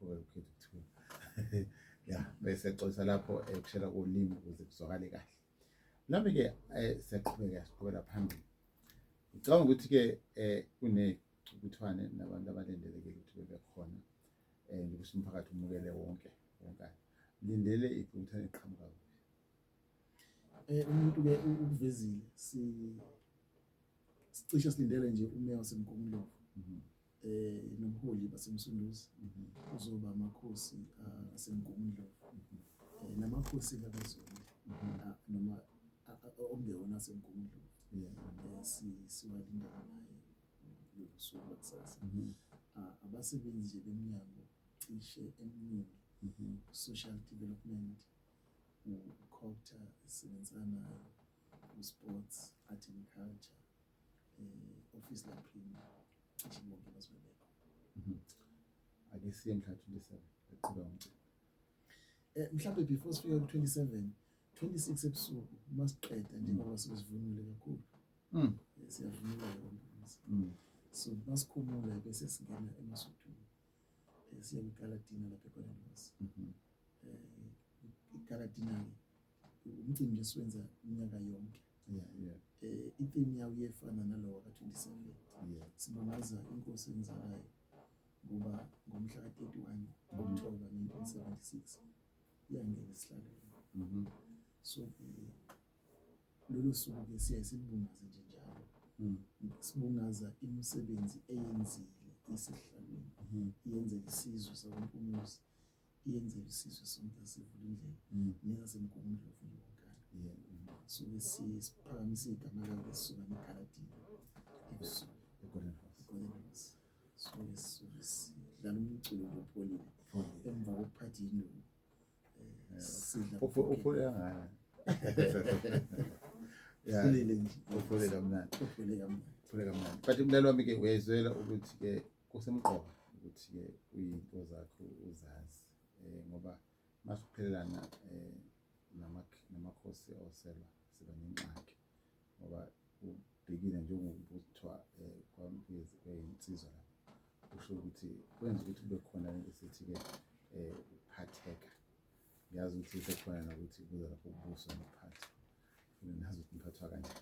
ukhetha ukuthuka. Ya, bese xosa lapho kushela ulimi ukuze kuzwakale kahle. Lapho-ke siqhubela phambili. Ngicabanga ukuthi-ke kunekuthwane nabantu abalindelekile ukuthi bebe khona ukuthi umphakathi umukele wonke. Lindele ikuthwane iqhamuka kuphi? Umuntu-ke ukuvezile sicishe silindele nje umeya waseMgungundlovu nomholi basemsunduzi kuzoba amakhosi aseMgungundlovu namakhosi kaZondi noma ongewona aseMgungundlovu siwalinda naye losuku lakusasa. Abasebenzi nje beminyango cishe eminingi social development uCocta isebenzisana nayo sports art and culture office laphina cishe bonke bazobekho. Ake siye mhla 27 eqhubeka umcimbi. Mhlawumbe before sifike ku-27 26 ebusuku masiqeda njengoba sesivunule kakhulu siyavunula KwaMpumuza. So masikhumula bese singena emasutwini siya kwigaladina lapha eKwaMpumuza. Igaladina-ke umcimbi nje siwenza iminyaka yonke. I-theme yawo iyefana nalowa ka-27. Sibungaza inkosi enzalayo ngoba ngomhla ka-31 October 1976 iyangena esihlalweni. So lolo suku-ke siyaye silibungaze nje njalo. Sibungaza imisebenzi eyenzile isihlalweni, iyenzela isizwe sakwaMpumuza, iyenzela isizwe sonke sivula indlela neyaseMgungundlovu yonkana. So siphakamise igama layo sisuka egaladini ebusuku eGoldenhouse. So sidlala umculo opholile emva kokuphatha induku sidla uphule ngani? Ya, uphule kamnandi. But umlalo wami-ke uyayizwela ukuthi-ke kusemqoka ukuthi-ke uyinto zakho uzazi ngoba masiphelelana namakhosi oselwa siba nenxaki ngoba ubhekile njengokuthiwa kwayinsizwa lapho kusho ukuthi kwenza ukuthi kube khona lento esithi-ke ukuphatheka. Ngiyazi ukuthi sekhona nokuthi kuze lapho ubuswa nokuphatha. Nazi ukuthi mphathwa kanjani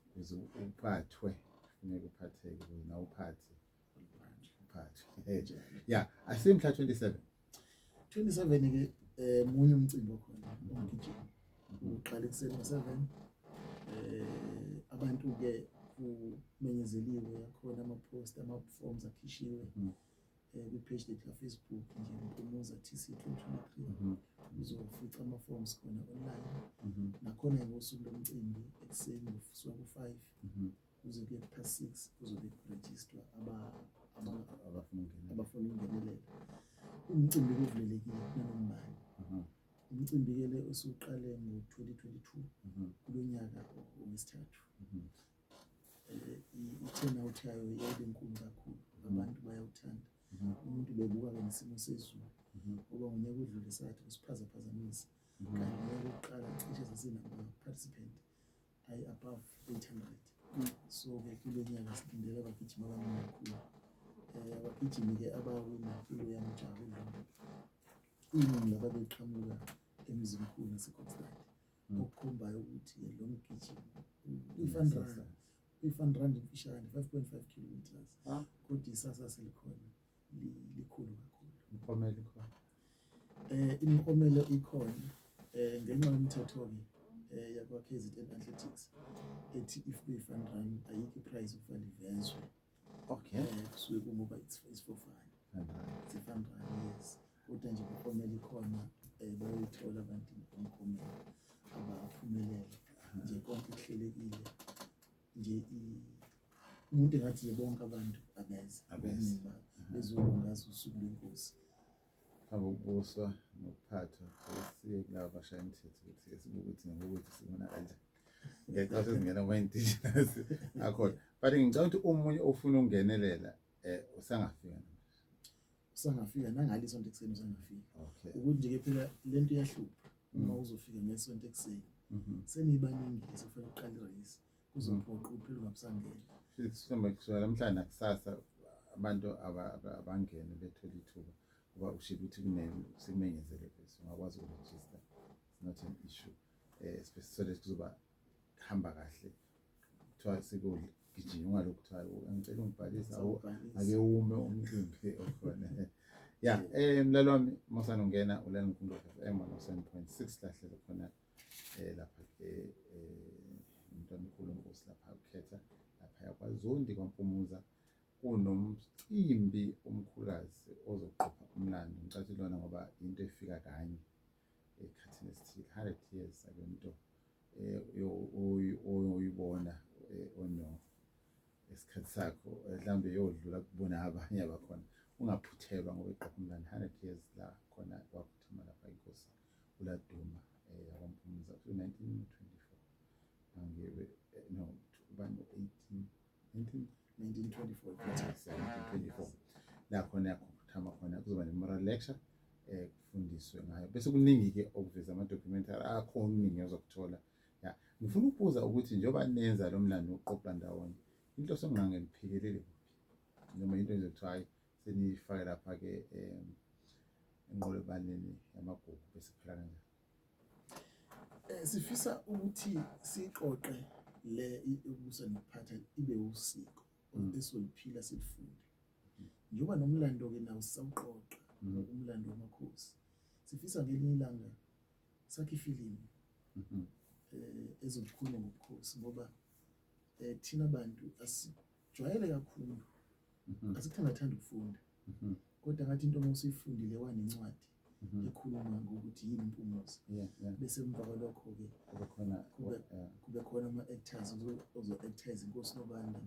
ukuze uphathwe funeka uphatheke ukuze nawe uphathwe. Ya, asiye mhla 27 27-ke munye umcimbi okhona ongigijima uqala ekuseni ngo-7. Abantu-ke kumenyezeliwe yakhona ama-post ama-forms akhishiwe kwi-page lethu ya-Facebook nje Mpumuza TC 2023 uzofica ama-forms khona online. Nakhona ngosuku lomcimbi ekuseni kusuka ku-5 kuze kuye past 6 kuzobe kurejistwa abafuna ukungenelela. Umcimbi kuvulelekile kunanoma umcimbi-ke le osuqale ngo-2022 kulo nyaka owesithathu. I-turnout yayo yayibe nkulu kakhulu, abantu bayawuthanda. Umuntu bebuka-ke nesimo sezulu ngoba ngonyaka odlule sathi kusiphazaphazamisa kanti ngeke uqala cishe sasinama-participant above 800. So-ke kulo nyaka silindele abagijimi abaningi kakhulu. Abagijimi-ke abawina kulo yamujaho iningi lababeqhamuka emizimkhulu naseKokstad okukhombayo ukuthi lo mgijimo i-fun run emfishane 5.5 kilometers kodwa isasa selikhona likhulu kakhulu. Imiklomelo ikhona. Imiklomelo ikhona ngenxa yomthetho-ke yakwa-KS Zondi Athletics ethi if kuyi-fun run ayikho i-prize okufanele ivezwe. Kusuke kungoba it's for fun. It's a fun run, yes. Kodwa nje imiklomelo ikhona bayayithola abantu imiklomelo abaphumelela nje konke kuhlelekile nje umuntu engathi nje bonke abantu abeze bezolungaza usuku lwenkosi. Ukubuswa nokuphathwa siye kulaba abashaya imithetho ukuthi sibuke ukuthi ngokuthi sibona kanjani. Ngiyacabanga sezingena ama-indigenous akhona. But ngicabanga ukuthi omunye ofuna ukungenelela usangafika nangale isonto ekuseni usangafika. Ukuthi nje-ke phela lento iyahlupha uma uzofika ngesonto ekuseni senibaningi esifuna uqala i-race kuzophoqa uphela ungabusangena. Kusema kusukela namhlanje nakusasa abantu abangene bethola ithuba ngoba ushiye ukuthi sekumenyezele bese ungakwazi ukuregister, it's not an issue. Especially kuzoba hamba kahle kuthiwa sekugijima ungalokhu kuthiwa angicela ungibhalise ake ume umcimbi okhona. Yeah, mlalo wami masana ungena ulana Inkosi FM 7.6 lahle khona lapha umntwana omkhulu Inkosi lapha ukhetha lapha yakwaZondi KwaMpumuza kunomcimbi omkhulazi ozoqopha umlando. Ngicathi lona ngoba into efika kanye ekhathini esithile 100 years akento oyibona ono esikhathi sakho mhlambe yodlula kubona abanye abakhona ungaphuthelwa ngoba iqopha umlando 100 years la khona kwaphuthuma lapha Inkosi uladuma yakwaMpumuza 1924 angebe no bani 1924 la khona yakuphuthuma khona kuzoba ne-moral lecture kufundiswe ngayo bese kuningi ke okuveza ama-documentary akho okuningi ozokuthola. Ya ngifuna ukubuza ukuthi njengoba nenza lo mlando uqopha ndawonye into songqangeliphikelela kuphi noma into ezokuthiwa hayi senifake lapha ke enqolobaneni yamagugu bese kuphela kanjani? Sifisa ukuthi siqoqe le ubusa nokuphatha ibe usiko esoliphila silifunde njengoba nomlando ke nawo sawuqoqa umlando wamakhosi. Sifisa ngelinye ilanga sakhe ifilimu ezokhuluma ngobukhosi ngoba thina abantu asijwayele kakhulu asithandathanda ukufunda kodwa ngathi into mawusuyifundile wanencwadi ekhuluma ngokuthi yini uMpumuza bese emva kwalokho ke kube khona ama-actors ozo-actors Inkosi noBanda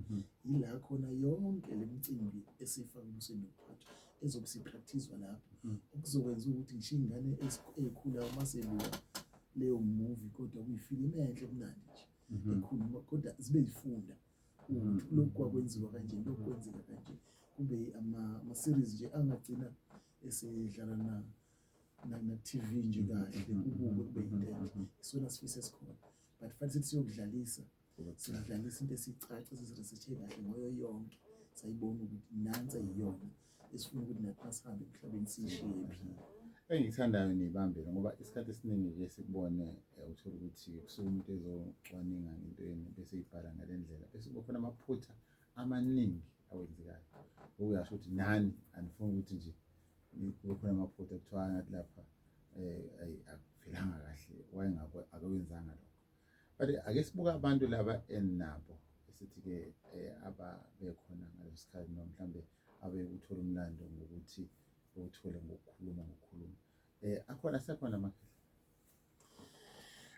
yila khona yonke le micimbi esifaka ubusweni nokuphatha ezokusipracticewa lapho okuzokwenza ukuthi ngisho ingane ezikhula masebuka leyo movie kodwa kuyifilimu enhle mnandi nje ekhuluma kodwa zibe yifunda ukuthi lokhu kwakwenziwa kanje lokhu kwenzeka kanje kube ama-series nje angagcina esedlala na TV nje kahle kube into isona sifisa esikhona but fanele siyokudlalisa sidlalisa into esicaca siziresearche kahle ngoyo yonke sayibona ukuthi nansi ayiyona esifuna ukuthi nathi asihambe emhlabeni siyishiye phi. Engithandayo nibambela ngoba isikhathi esiningi ke sikubone uthola ukuthi kusuka umuntu ezocwaninga into yeni bese ibhala ngalendlela bese kukhona amaphutha amaningi awenzekayo okuyasho ukuthi nani anifuni ukuthi nje kukhona amaphutha kuthiwa ngathi lapha akuvelanga kahle wayengakho akawenzanga lokho. But ake sibuka abantu laba enabo esithi ke ababekhona ngalesikhathi noma mhlambe abekuthola umlando ngokuthi uthole ngokukhuluma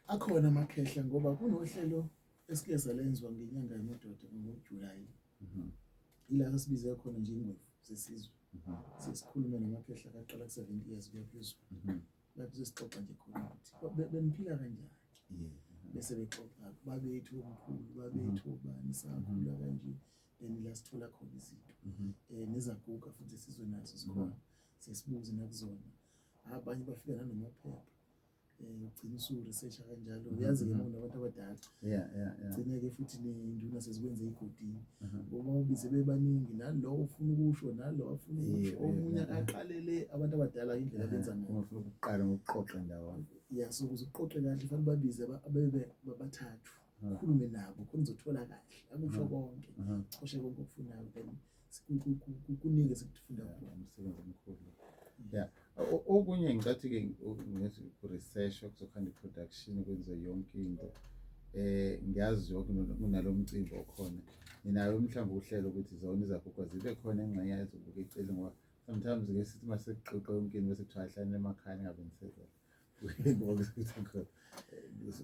akhona amakhehla ngoba kunohlelo esike salenziwa ngenyanga yamadoda ngoJulayi ila sibiza khona nje ingwevu zesizwe sesikhuluma namakhehla kaqala ku-70 years kuya phezulu lapho sesixoxa nje khona ukuthi beniphila kanjani bese bexoxa babethu omkhulu babethu obani sakhula kanje then la sithola khona izinto nezaguga futhi esizwe nazo zikhona sesibuze nakuzona abanye bafika nanomaphepha ugcina usu-research kanjalo uyazi ke mona abantu abadala ugcine ke futhi nenduna sezikwenze igodini ngoba ubize bebaningi nalo ufuna ukusho nalo afuna ukusho omunye aqalele abantu abadala indlela benza ngayo ufuna ukuqala ngokuqoqa ndawonye so ukuze uqoqe kahle fanele babize abebe babathathu ukhulume nabo khona uzothola kahle akusho konke coshe konke okufunayo then kuningi sekufunda umsebenzi omkhulu. Yeah, okunye ngicathi ke ngithi ku-research kuzokhanda i-production kwenziwe yonke into ngiyazi yonke kunalo mcimbi okhona ninayo mhlawumbe uhlelo ukuthi zona izaguga zibe khona engxenye ezobuka icele ngoba sometimes ke sithi mase kuxoxa yonke into bese kuthiwa hlala emakhaya ngabe nisezela ngoba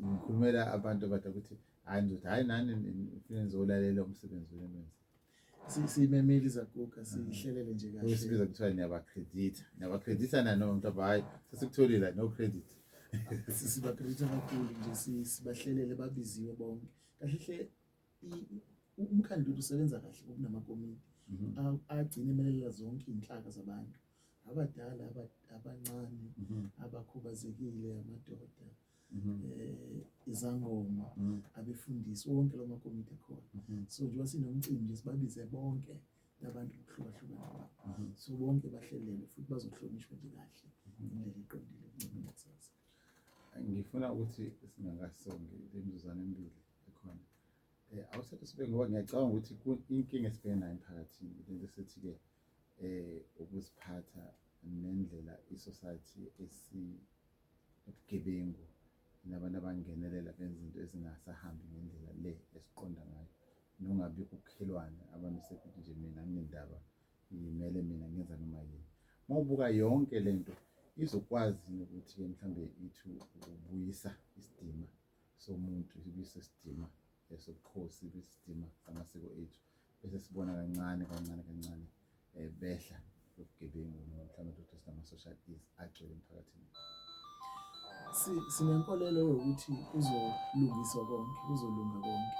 ngikhulumela abantu abadala ukuthi hayi ndoda hayi nani ngifuna ngizolalela umsebenzi wenenze simemeli izaguga sihlelele nje kahle sibiza kuthiwa niyabakreditha nani umuntu abayi sesikutholile no credit sibakreditha kakhulu nje sibahlelele babiziwe bonke kahle umkhandlu usebenza kahle ngokunamakomiti agcina emelela zonke inhlaka zabantu abadala abancane abakhubazekile amadoda izangoma abefundisi wonke lo makomiti akhona so njengoba sinomcimbi sibabize bonke nabantu ukuhlukahlukana so bonke bahlelelwe futhi bazohlonishwa nje kahle indlela eqondile ekuncane kusasa. Ngifuna ukuthi singangasongi le mizuzwana emibili ekhona. Awusethe sibe ngoba ngiyacabanga ukuthi inkinga esibhekene nayo emphakathini lento esithi-ke ukuziphatha nendlela i-society esibugebengu nabantu abangenelela benza izinto ezingasahambi ngendlela le esiqonda ngayo nongabi ukukhelwane abantu sekuthi nje mina nginendaba ngimele mina ngenza noma yini. Mawubuka yonke lento izokwazi ukuthi mhlambe ithi ukubuyisa isidima somuntu ibuyisa isidima sobukhosi besidima samasiko ethu bese sibona kancane behla ubugebengu mhlambe ukuthi sinama-social ills agcwele emphakathini. Sinenkolelo yokuthi kuzolungiswa konke, kuzolunga konke.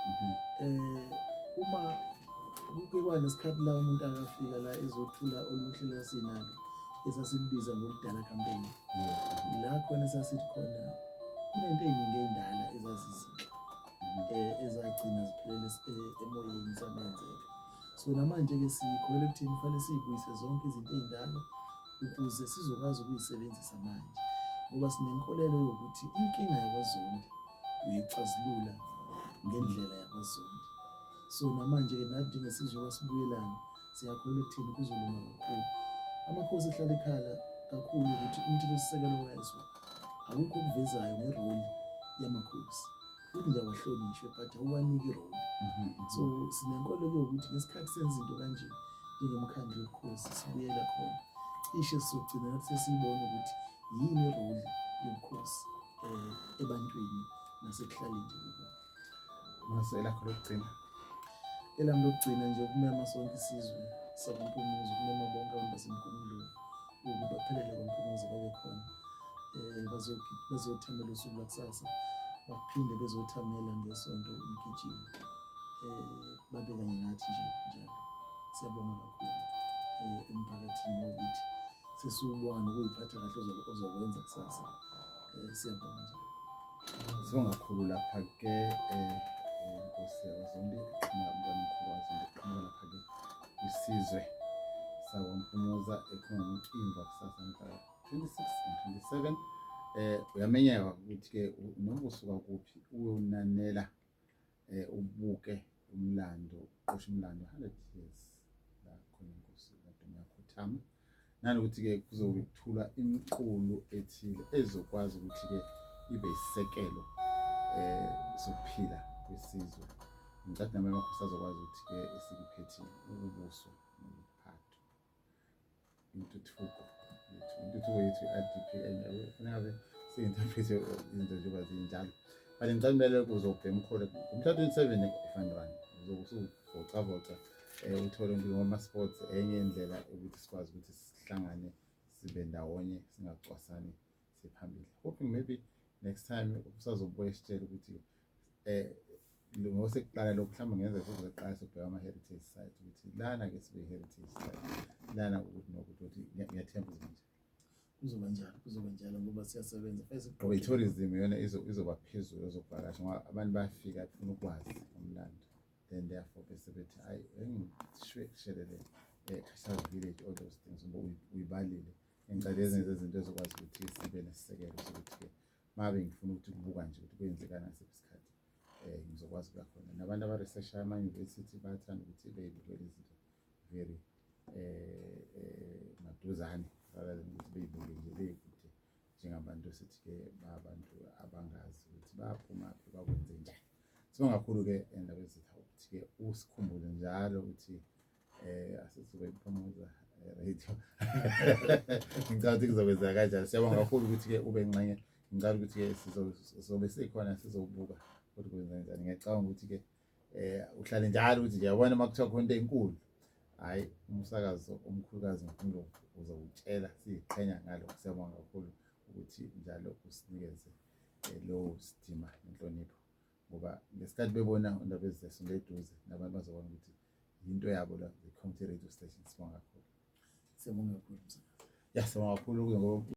Uma kuke nesikhathi la umuntu angafika la ezothula oluhle lasinalo esasibiza ngokudala campaign la khona sasithi khona kunento eziningi endala ezazizinhle ezagcina ziphelele emoyeni zamenzeka. So namanje-ke sikholelwa ekutheni kufanele siyibuyise zonke izinto ey'ndala ukuze sizokwazi ukuyisebenzisa manje, ngoba sinenkolelo yokuthi inkinga yakwaZondi uyixazulula ngendlela yakwaZondi. So namanje-ke nathi njengesizwe kwasibuyelana siyakholelwa ekutheni kuzolunga kakhulu. Amakhosi ehlala ekhala kakhulu ukuthi umthethosisekelo wayezwa akukho okuvezayo ngeroli yamakhosi futhi nje awahlonishwe but awuwaniki iroli. So sinenkolelo yokuthi ngesikhathi senza izinto kanje njengomkhandlu wobukhosi sibuyela khona cishe sizogcina nathi sesiyibona ukuthi yini iroli yobukhosi ebantwini nasekuhlaleni nje kubo. Elakho lokugcina? Elami lokugcina nje ukumema sonke isizwe sakwaMpumuza, ukumema bonke abantu baseMpumulo ukuba baphelele kwaMpumuza babe khona bazothamela usuku lakusasa baphinde bezothamela ngesonto umgijimo babe kanye nathi nje njalo. Siyabonga kakhulu emphakathini wokuthi sesiwubona ukuyiphatha kahle ozokwenza kusasa. Siyabonga nje. Sibonga kakhulu lapha-ke Inkosi yaZondi uMkhulu waZondi uqhamuka lapha-ke isizwe sakwaMpumuza ekhona umcimbi kusasa mhla 26 and 27. Uyamenyeka ukuthi-ke noma usuka kuphi uyonanela ubuke umlando, uqosha umlando 100 years la khona Inkosi kade uyakhothama nanokuthi-ke kuzobe kuthula imiqulu ethile ezokwazi ukuthi-ke ibe isisekelo sokuphila kwesizwe. Ngicabanga nami amakhosi azokwazi ukuthi-ke esikuphethe ubuso nokuphathwa intuthuko yethu i-IDP ngabe siyinterprethe izinto njengoba zinjalo. Kanti ngicabanga kuzobhema umkhole ngomhla 27 e-Fun Run uzovocavoca uthole ngama-sports enye indlela ukuthi sikwazi ukuthi sihlangane sibe ndawonye singacwasani siphambili. Hoping maybe next time usazobuya sitshela ukuthi ngosekuqala lokhu mhlawumbe ngenza futhi zoqala sobheka ama-heritage site ukuthi lana-ke sibe heritage site lana ukuthi nokuthi ngiyathemba kuzoba njalo ngoba siyasebenza ngoba i-tourism yona izoba phezulu ezokuvakasha ngoba abantu bayafika befuna ukwazi umlando then therefore bese bethi hayi engishwelele Khashikazi village all those things ngoba uyibalile engicela ezinye izinto ezokwazi ukuthi sibe nesisekelo sokuthi-ke mabe ngifuna ukuthi kubuka nje ukuthi kwenzekana ngasiphi isikhathi ngizokwazi ukuya khona. Nabantu aba-research-ayo ama-university bayathanda ukuthi beyibukele izinto very maduzane rather than ukuthi beyibuke nje bekude njengabantu esithi-ke abantu abangazi ukuthi baphumaphi bakwenze njani. Sibonga kakhulu-ke endaba ezitha ukuthi-ke usikhumbuze njalo ukuthi asesizobe iPhumuza radio ngicabanga ukuthi kuzokwenzeka kanjalo. Siyabonga kakhulu ukuthi-ke ube ngxenye. Ngicabanga ukuthi-ke sizobe sikhona sizobuka ukuthi kwenza njani. Ngiyacabanga ukuthi-ke uhlale njalo ukuthi nje yabona uma kuthiwa khona into enkulu hhayi umsakazo omkhulukazi Mkhulu uzowutshela siyiqhenya ngalokho. Siyabonga kakhulu ukuthi njalo usinikeze lowo sidima nenhlonipho ngoba ngesikhathi bebona indaba ezizesonto eduze nabantu bazobona ukuthi yinto yabo la i-community radio station. Sibonga kakhulu. Siyabonga kakhulu. Sibonga kakhulu ngoba